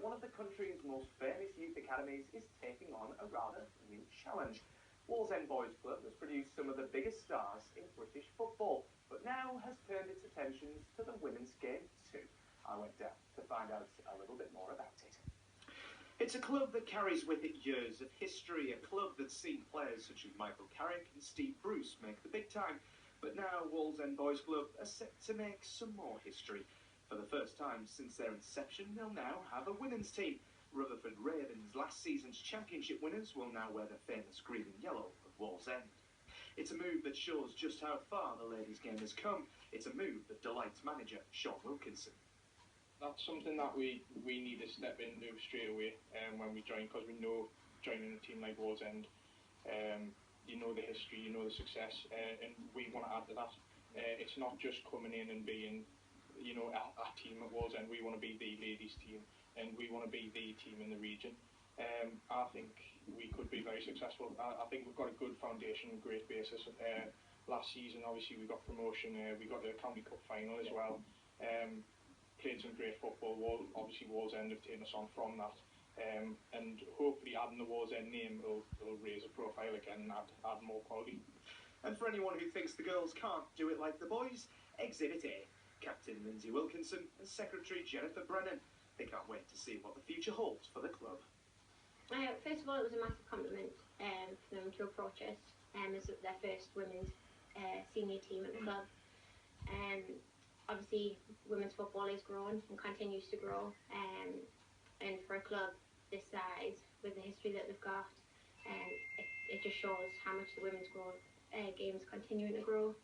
one of the country's most famous youth academies is taking on a rather new challenge. Wallsend Boys Club has produced some of the biggest stars in British football, but now has turned its attentions to the women's game too. I went down to find out a little bit more about it. It's a club that carries with it years of history, a club that's seen players such as Michael Carrick and Steve Bruce make the big time. But now Wallsend Boys Club are set to make some more history. For the first time since their inception, they'll now have a women's team. Rutherford Ravens, last season's championship winners, will now wear the famous green and yellow of Wallsend. It's a move that shows just how far the ladies' game has come. It's a move that delights manager Sean Wilkinson. That's something that we need to step into straight away when we join, because we know joining a team like Wallsend, you know the history, you know the success, and we want to add to that. It's not just coming in and being, you know, a team at Wallsend. We want to be the ladies' team, and we want to be the team in the region. I think we could be very successful. I think we've got a good foundation, great basis. Last season, obviously, we got promotion. We got the County Cup final as well. Played some great football. Obviously, Wallsend have taken us on from that. And hopefully adding the Wallsend name will raise a profile again and add more quality. And for anyone who thinks the girls can't do it like the boys, Exhibit A. Captain Lindsay Wilkinson and Secretary Jennifer Brennan. They can't wait to see what the future holds for the club. First of all, it was a massive compliment for them to approach us as their first women's senior team at the club. Obviously, women's football is growing and continues to grow, and for a club this size, with the history that they've got, it just shows how much the women's game is continuing to grow.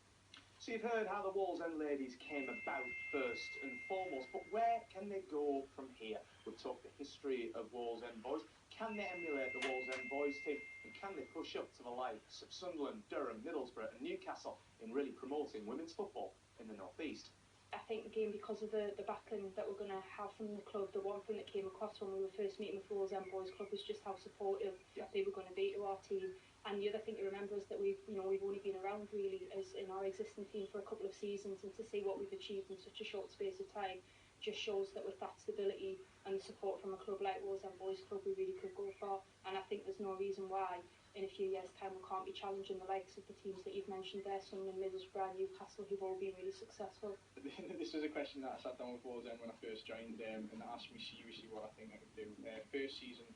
So you've heard how the Wallsend ladies came about first and foremost, but where can they go from here? We've talked the history of Wallsend Boys. Can they emulate the Wallsend Boys team? And can they push up to the likes of Sunderland, Durham, Middlesbrough and Newcastle in really promoting women's football in the North East? I think again, because of the backing that we're going to have from the club, the one thing that came across when we were first meeting with the Wallsend Boys Club was just how supportive they were going to be to our team. And the other thing to remember is that we've only been around really as in our existing team for a couple of seasons, and to see what we've achieved in such a short space of time just shows that with that stability and the support from a club like Wallsend Boys Club, we really could go far. And I think there's no reason why in a few years' time we can't be challenging the likes of the teams that you've mentioned there, Sunderland, Middlesbrough, Newcastle, who've all been really successful. This was a question that I sat down with Wallsend when I first joined, and they asked me seriously what I think I could do. First season,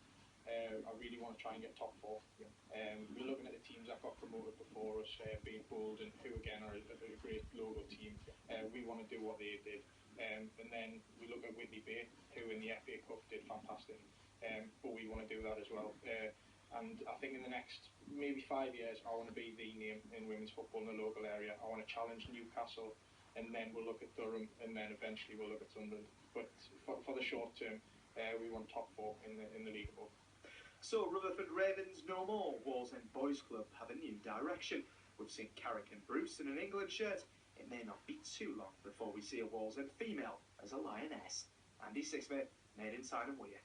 I really want to try and get top four. We're looking at the teams that got promoted before us, being Bolton, who again are a great local team. We want to do what they did. And then we look at Whitley Bay, who in the FA Cup did fantastic. But we want to do that as well. And I think in the next maybe 5 years, I want to be the name in women's football in the local area. I want to challenge Newcastle, and then we'll look at Durham, and then eventually we'll look at Sunderland. But for the short term, we want top four in the league above. So Rutherford Ravens no more. Wallsend Boys Club have a new direction. We've seen Carrick and Bruce in an England shirt. It may not be too long before we see a Wallsend female as a lioness. Andy Sixsmith, made in Tyne and Wear.